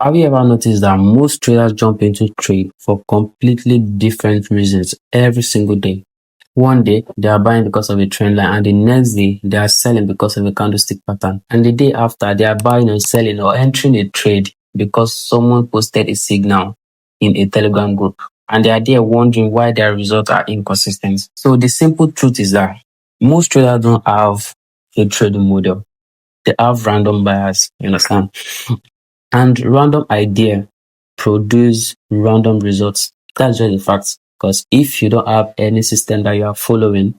Have you ever noticed that most traders jump into trade for completely different reasons every single day? One day, they are buying because of a trend line, and the next day, they are selling because of a candlestick pattern. And the day after, they are buying and selling or entering a trade because someone posted a signal in a Telegram group. And they are there wondering why their results are inconsistent. So the simple truth is that most traders don't have a trading model. They have random bias, you understand? And random idea produce random results. That's just a fact. Because if you don't have any system that you are following,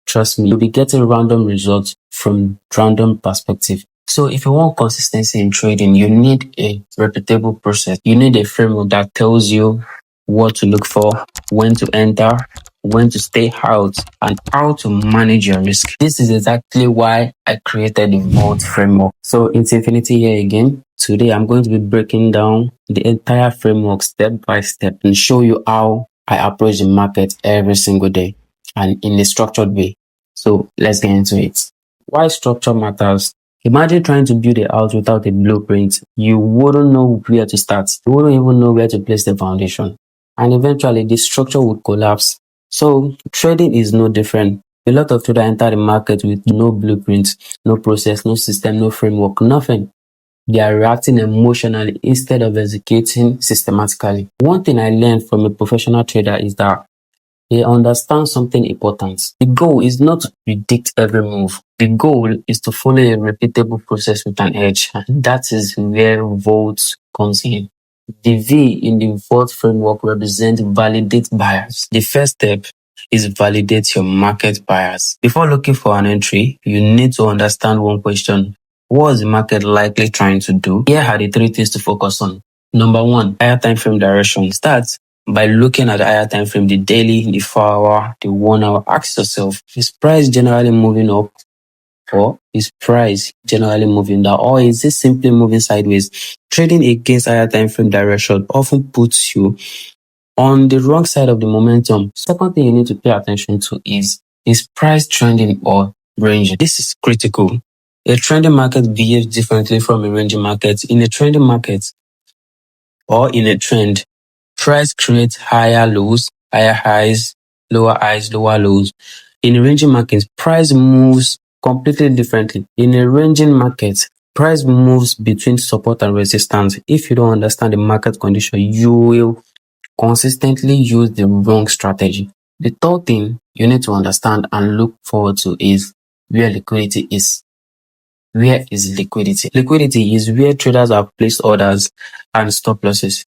trust me, you'll be getting random results from random perspective. So if you want consistency in trading, you need a repeatable process. You need a framework that tells you what to look for, when to enter, when to stay out, and how to manage your risk. This is exactly why I created the V.A.U.L.T Framework. So it's Infinity here again. Today I'm going to be breaking down the entire framework step by step and show you how I approach the market every single day and in a structured way. So let's get into it. Why structure matters? Imagine trying to build a house without a blueprint. You wouldn't know where to start. You wouldn't even know where to place the foundation. And eventually the structure would collapse. So trading is no different. A lot of traders enter the market with no blueprint, no process, no system, no framework, nothing. They are reacting emotionally instead of executing systematically. One thing I learned from a professional trader is that they understand something important. The goal is not to predict every move. The goal is to follow a repeatable process with an edge. And that is where V.A.U.L.T comes in. The V in the V.A.U.L.T framework represents validate buyers. The first step is validate your market buyers. Before looking for an entry, you need to understand one question. What is the market likely trying to do? Here are the three things to focus on. Number one, higher time frame direction. Start by looking at the higher time frame, the daily, the 4-hour, the 1 hour. Ask yourself, is price generally moving up, or is price generally moving down, or is it simply moving sideways? Trading against higher time frame direction often puts you on the wrong side of the momentum. Second thing you need to pay attention to is price trending or ranging? This is critical. A trending market behaves differently from a ranging market. In a trending market or in a trend, price creates higher lows, higher highs, lower lows. In a ranging market, price moves completely differently. In a ranging market, price moves between support and resistance. If you don't understand the market condition, you will consistently use the wrong strategy. The third thing you need to understand and look forward to is where liquidity is. Where is liquidity? Liquidity is where traders have placed orders and stop losses.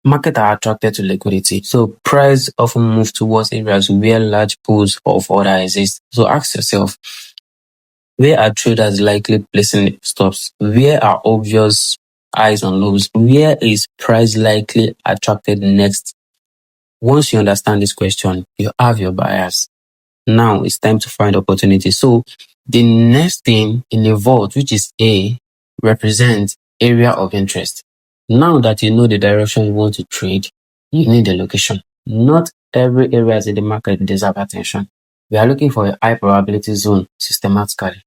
Markets are attracted to liquidity, so price often moves towards areas where large pools of order exist. So ask yourself, where are traders likely placing stops? Where are obvious highs and lows? Where is price likely attracted next? Once you understand this question, you have your buyers. Now it's time to find opportunity. So the next thing in the V.A.U.L.T, which is A, represents area of interest. Now that you know the direction you want to trade, you need a location. Not every area in the market deserves attention. We are looking for a high probability zone systematically.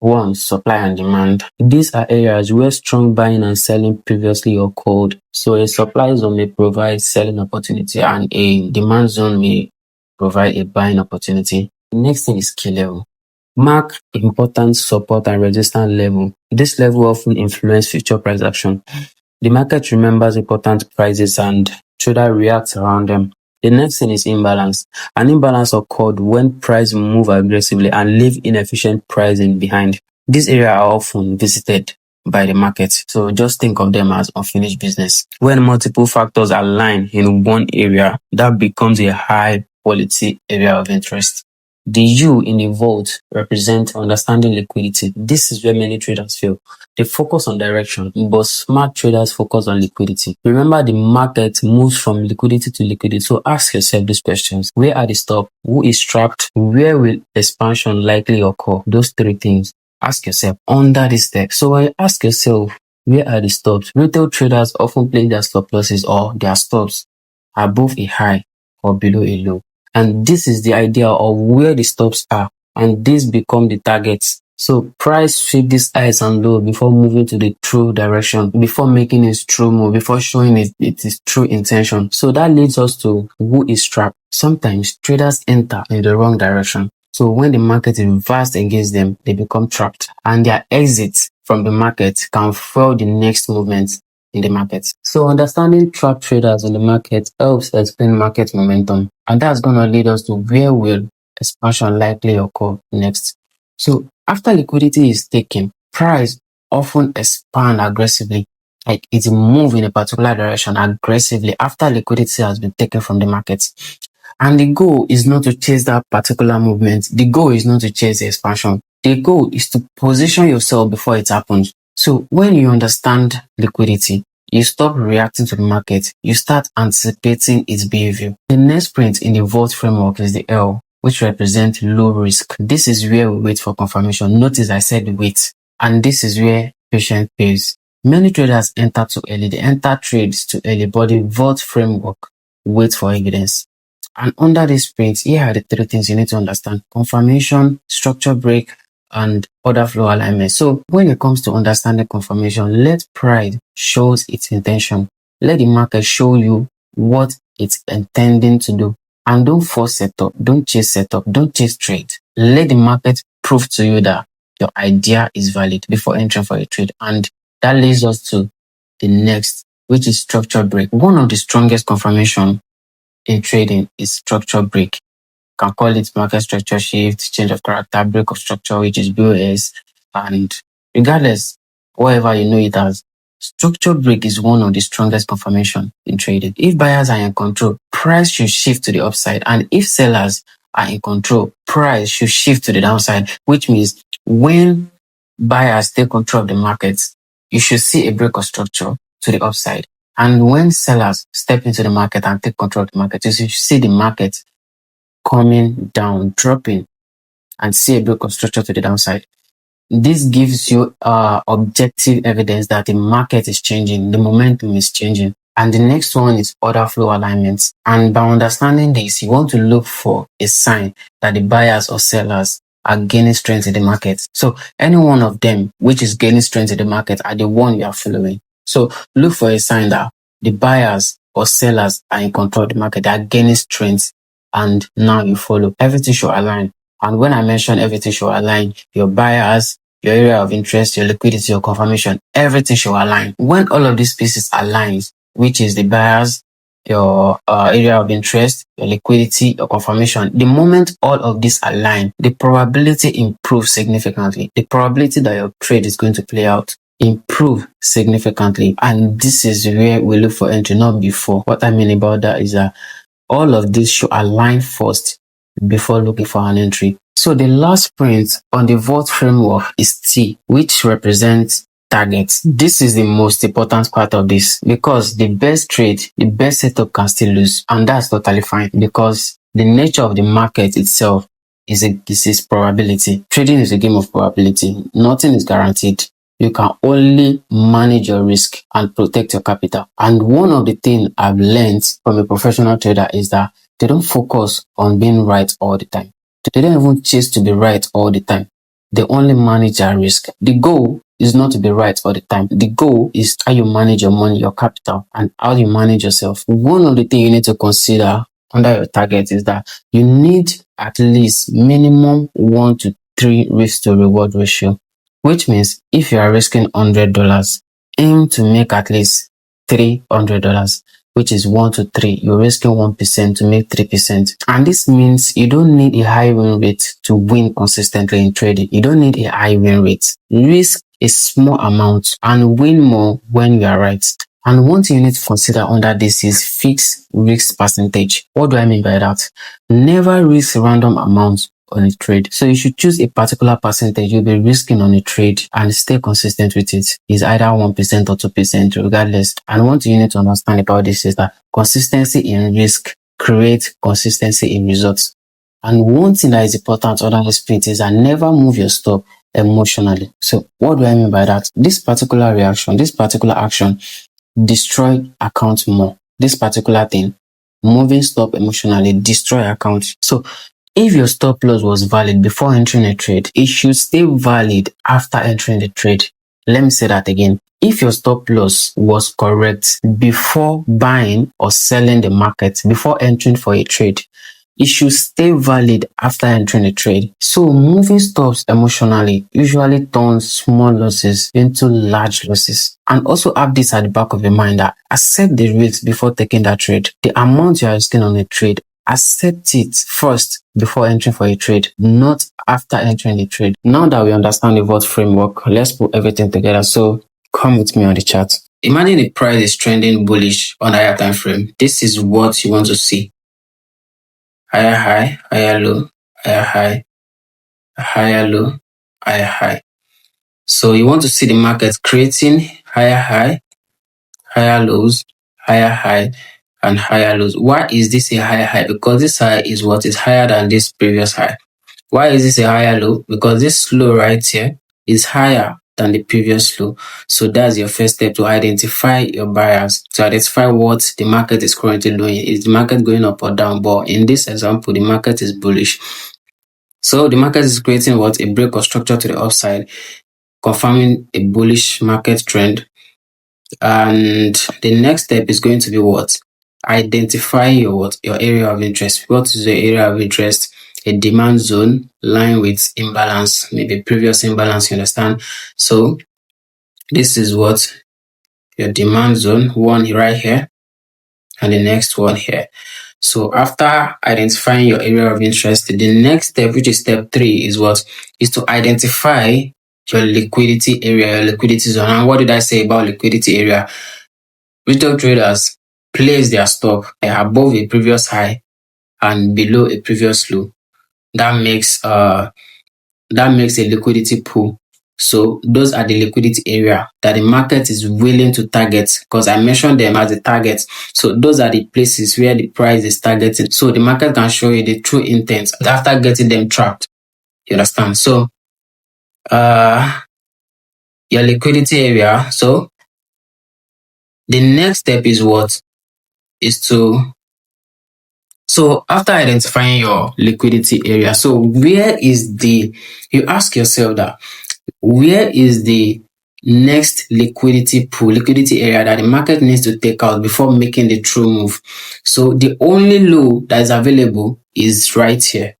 One, supply and demand. These are areas where strong buying and selling previously occurred. So a supply zone may provide selling opportunity and a demand zone may provide a buying opportunity. The next thing is key level. Mark important support and resistance level. This level often influences future price action. The market remembers important prices and trader reacts around them. The next thing is imbalance. An imbalance occurred when price move aggressively and leave inefficient pricing behind. These areas are often visited by the market, so just think of them as unfinished business. When multiple factors align in one area, that becomes a high quality area of interest. The U in the V.A.U.L.T represents understanding liquidity. This is where many traders fail. They focus on direction, but smart traders focus on liquidity. Remember, the market moves from liquidity to liquidity. So ask yourself these questions. Where are the stops? Who is trapped? Where will expansion likely occur? Those three things. Ask yourself under this step. So when you ask yourself, where are the stops? Retail traders often place their stop losses or their stops above a high or below a low. And this is the idea of where the stops are. And these become the targets. So price sweep this highs and low before moving to the true direction, before making its true move, before showing its true intention. So that leads us to who is trapped. Sometimes traders enter in the wrong direction. So when the market is vast against them, they become trapped, and their exit from the market can fuel the next movement in the market. So understanding trap traders in the market helps explain market momentum, and that's going to lead us to where will expansion likely occur next. So after liquidity is taken, price often expand aggressively, like it move in a particular direction aggressively after liquidity has been taken from the market. And the goal is not to chase that particular movement. The goal is not to chase the expansion. The goal is to position yourself before it happens. So when you understand liquidity, you stop reacting to the market. You start anticipating its behavior. The next print in the V.A.U.L.T framework is the L, which represents low risk. This is where we wait for confirmation. Notice I said wait. And this is where patience pays. Many traders enter too early. They enter trades too early, but the V.A.U.L.T framework waits for evidence. And under this print, here are the three things you need to understand: confirmation, structure break, and order flow alignment. So when it comes to understanding confirmation, let pride shows its intention. Let the market show you what it's intending to do. And don't force setup, don't chase setup, don't chase trade. Let the market prove to you that your idea is valid before entering for a trade. And that leads us to the next, which is structure break. One of the strongest confirmation in trading is structure break. You can call it market structure shift, change of character, break of structure, which is BOS. And regardless, whatever you know it as, structure break is one of the strongest confirmation in trading. If buyers are in control, price should shift to the upside. And if sellers are in control, price should shift to the downside, which means when buyers take control of the market, you should see a break of structure to the upside. And when sellers step into the market and take control of the market, you should see the market coming down, dropping, and see a break of structure to the downside. This gives you objective evidence that the market is changing, the momentum is changing. And the next one is order flow alignment. And by understanding this, you want to look for a sign that the buyers or sellers are gaining strength in the market. So any one of them which is gaining strength in the market are the one you are following. So look for a sign that the buyers or sellers are in control of the market, they are gaining strength, and now you follow. Everything should align. And when I mention everything should align, your buyers, your area of interest, your liquidity, your confirmation, everything should align. When all of these pieces aligns, which is the buyers, your area of interest, your liquidity, your confirmation, the moment all of this align, the probability improves significantly. The probability that your trade is going to play out improve significantly. And this is where we look for entry, not before. What I mean about that is that all of this should align first before looking for an entry. So the last print on the V.A.U.L.T framework is T, which represents targets. This is the most important part of this, because the best trade, the best setup can still lose, and that's totally fine, because the nature of the market itself is probability. Trading is a game of probability. Nothing is guaranteed. You can only manage your risk and protect your capital. And one of the things I've learned from a professional trader is that they don't focus on being right all the time. They don't even chase to be right all the time. They only manage their risk. The goal is not to be right all the time. The goal is how you manage your money, your capital, and how you manage yourself. One of the things you need to consider under your target is that you need at least minimum 1 to 3 risk to reward ratio, which means if you are risking $100, aim to make at least $300, which is 1 to 3. You're risking 1% to make 3%. And this means you don't need a high win rate to win consistently in trading. You don't need a high win rate. Risk a small amount and win more when you are right. And one thing you need to consider under this is fixed risk percentage. What do I mean by that? Never risk random amounts on a trade. So you should choose a particular percentage you'll be risking on a trade and stay consistent with it. It's either 1% or 2% regardless. And one thing you need to understand about this is that consistency in risk creates consistency in results. And one thing that is important under this print is that never move your stop emotionally. So what do I mean by that? This particular reaction, this particular action destroy account more. This particular thing, moving stop emotionally, destroy account. So If your stop loss was valid before entering a trade, it should stay valid after entering the trade. Let me say that again. If your stop loss was correct before buying or selling the market, before entering for a trade, it should stay valid after entering a trade. So moving stops emotionally usually turns small losses into large losses. And also have this at the back of your mind that accept the risks before taking that trade. The amount you are risking on a trade, accept it first before entering for a trade, not after entering the trade. Now that we understand the V.A.U.L.T framework, let's put everything together. So come with me on the chart. Imagine the price is trending bullish on a higher time frame. This is what you want to see. Higher high, higher low, higher high, higher low, higher high. So you want to see the market creating higher high, higher lows, higher high, and higher lows. Why is this a higher high? Because this high is what is higher than this previous high. Why is this a higher low? Because this low right here is higher than the previous low. So that's your first step to identify your buyers, to identify what the market is currently doing. Is the market going up or down? But in this example, the market is bullish. So the market is creating what? A break of structure to the upside, confirming a bullish market trend. And the next step is going to be what? Identify your area of interest. What is your area of interest? A demand zone line with imbalance, maybe previous imbalance, you understand? So this is what your demand zone, one right here, and the next one here. So after identifying your area of interest, the next step, which is step 3, is what? Is to identify your liquidity area, your liquidity zone. And what did I say about liquidity area? Retail traders place their stop above a previous high and below a previous low. That makes a liquidity pool. So those are the liquidity area that the market is willing to target, because I mentioned them as the targets. So those are the places where the price is targeting. So the market can show you the true intent after getting them trapped. You understand? So your liquidity area. So the next step is what? Is to So after identifying your liquidity area, so you ask yourself that, where is the next liquidity pool, liquidity area that the market needs to take out before making the true move? So the only low that is available is right here.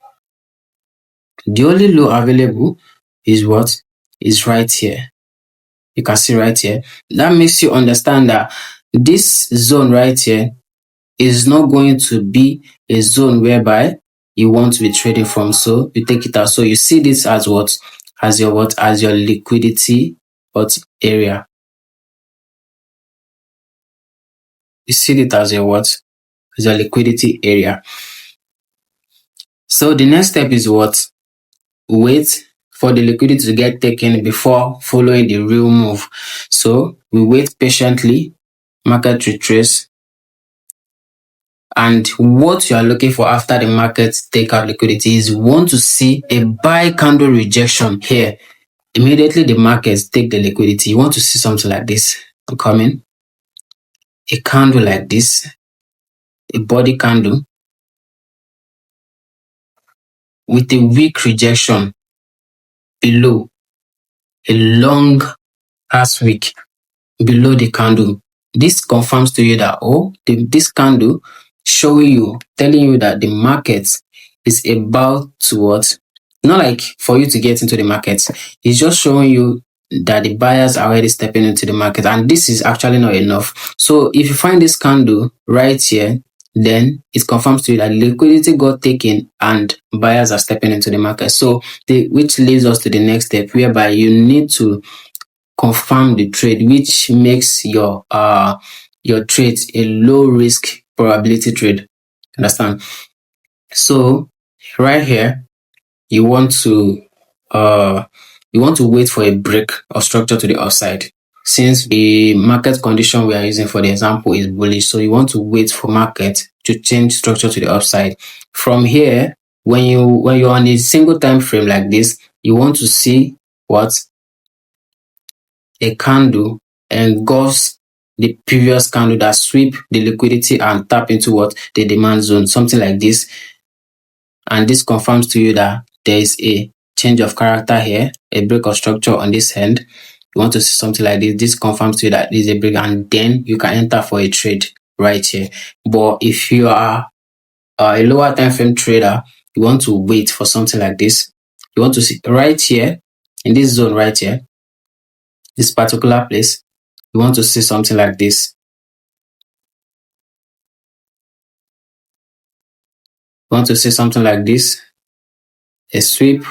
The only low available is what? Is right here. You can see right here. That makes you understand that this zone right here is not going to be a zone whereby you want to be trading from. So you take it out. So you see this as what? As your what? As your liquidity area. You see it as your what? As your liquidity area. So the next step is what? Wait for the liquidity to get taken before following the real move. So we wait patiently, market retrace. And what you are looking for after the market take out liquidity is you want to see a buy candle rejection here. Immediately the markets take the liquidity. You want to see something like this coming. A candle like this, a body candle with a weak rejection below, a long ass wick below the candle. This confirms to you that, this candle showing you, telling you that the market is about to what? Not like for you to get into the market. It's just showing you that the buyers are already stepping into the market, and this is actually not enough. So if you find this candle right here, then it confirms to you that liquidity got taken and buyers are stepping into the market. So which leads us to the next step, whereby you need to confirm the trade, which makes your trade a low risk probability trade. Understand? So right here, you want to wait for a break of structure to the upside. Since the market condition we are using for the example is bullish, so you want to wait for market to change structure to the upside. From here, when you're on a single time frame like this, you want to see what? A candle engulfs the previous candle that sweep the liquidity and tap into what? The demand zone, something like this. and this confirms to you that there is a change of character here, a break of structure on this end. You want to see something like this. This confirms to you that this is a break, and then you can enter for a trade right here. But if you are a lower time frame trader, you want to wait for something like this. You want to see right here in this zone right here, this particular place, you want to see something like this. You want to see something like this, a sweep,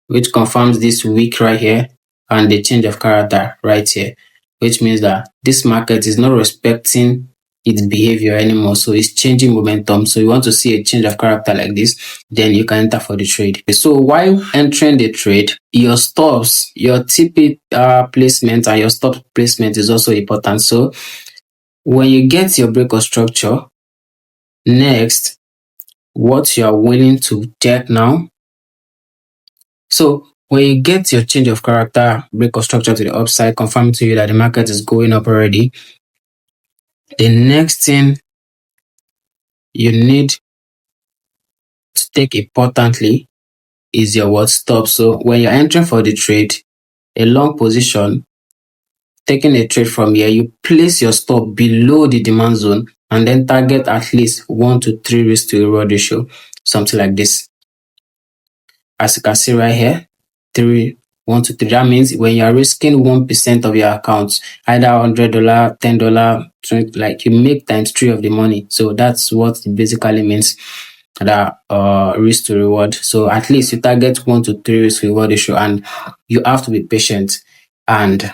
which confirms this week right here, and the change of character right here, which means that this market is not respecting its behavior anymore, so it's changing momentum. So you want to see a change of character like this, then you can enter for the trade. So while entering the trade, your stops, your TP placement and your stop placement is also important. So when you get your break of structure, next, what you are willing to check now. So when you get your change of character, break of structure to the upside, confirming to you that the market is going up already, the next thing you need to take importantly is your what stop. So when you're entering for the trade, a long position, taking a trade from here, you place your stop below the demand zone and then target at least 1 to 3 risk to reward ratio, something like this. As you can see right here, 1 to 3. That means when you are risking 1% of your account, either $100, $10, 20, like you make times 3 of the money. So that's what it basically means, that risk to reward. So at least you target 1 to 3 risk to reward ratio, and you have to be patient, and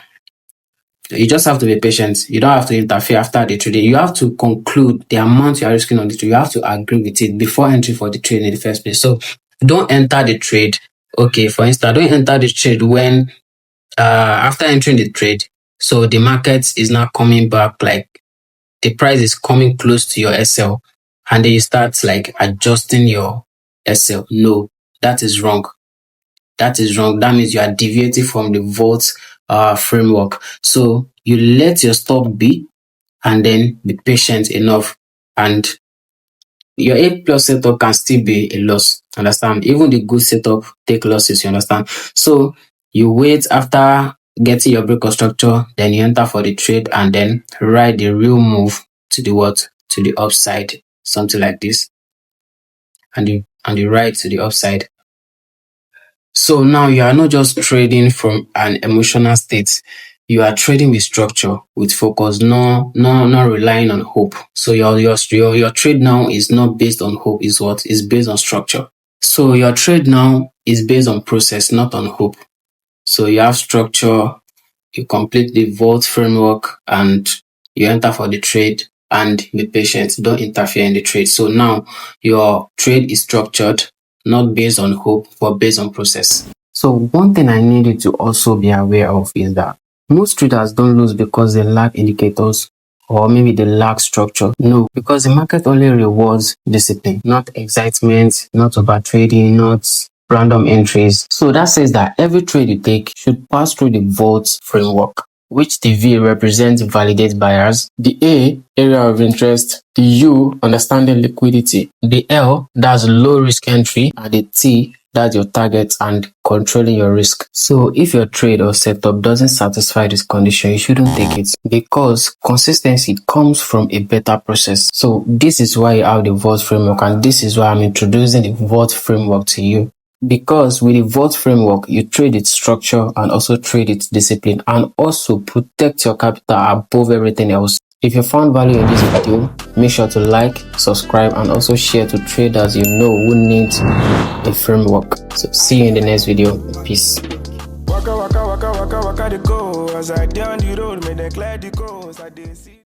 you just have to be patient. You don't have to interfere after the trading. You have to conclude the amount you are risking on the trade. You have to agree with it before entering for the trade in the first place. So don't enter the trade. Okay, for instance, don't enter the trade when after entering the trade, so the market is now coming back, like the price is coming close to your SL, and then you start like adjusting your SL. No, that is wrong. That is wrong. That means you are deviating from the V.A.U.L.T framework. So you let your stop be, and then be patient enough, and your A+ setup can still be a loss. Understand? Even the good setup take losses. You understand? So you wait after getting your break of structure, then you enter for the trade, and then ride the real move to the what? To the upside, something like this, and you ride to the upside. So now you are not just trading from an emotional state. You are trading with structure, with focus, not relying on hope. So your trade now is not based on hope, is what? Is based on structure. So your trade now is based on process, not on hope. So you have structure, you complete the V.A.U.L.T framework, and you enter for the trade, and be patient. Don't interfere in the trade. So now your trade is structured, not based on hope, but based on process. So one thing I need you to also be aware of is that most traders don't lose because they lack indicators, or maybe they lack structure. No, because the market only rewards discipline, not excitement, not over trading, not random entries. So that says that every trade you take should pass through the V.A.U.L.T framework, which the V represents validate buyers, the A, area of interest, the U, understanding liquidity, the L, that's low risk entry, and the T, that's your target and controlling your risk. So if your trade or setup doesn't satisfy this condition, you shouldn't take it, because consistency comes from a better process. So this is why you have the V.A.U.L.T framework, and this is why I'm introducing the V.A.U.L.T framework to you. Because with the V.A.U.L.T framework, you trade its structure and also trade its discipline, and also protect your capital above everything else. If you found value in this video, make sure to like, subscribe, and also share to traders you know who need a framework. So see you in the next video. Peace. Waka waka waka waka waka the go as I down the road, make them clear the coast.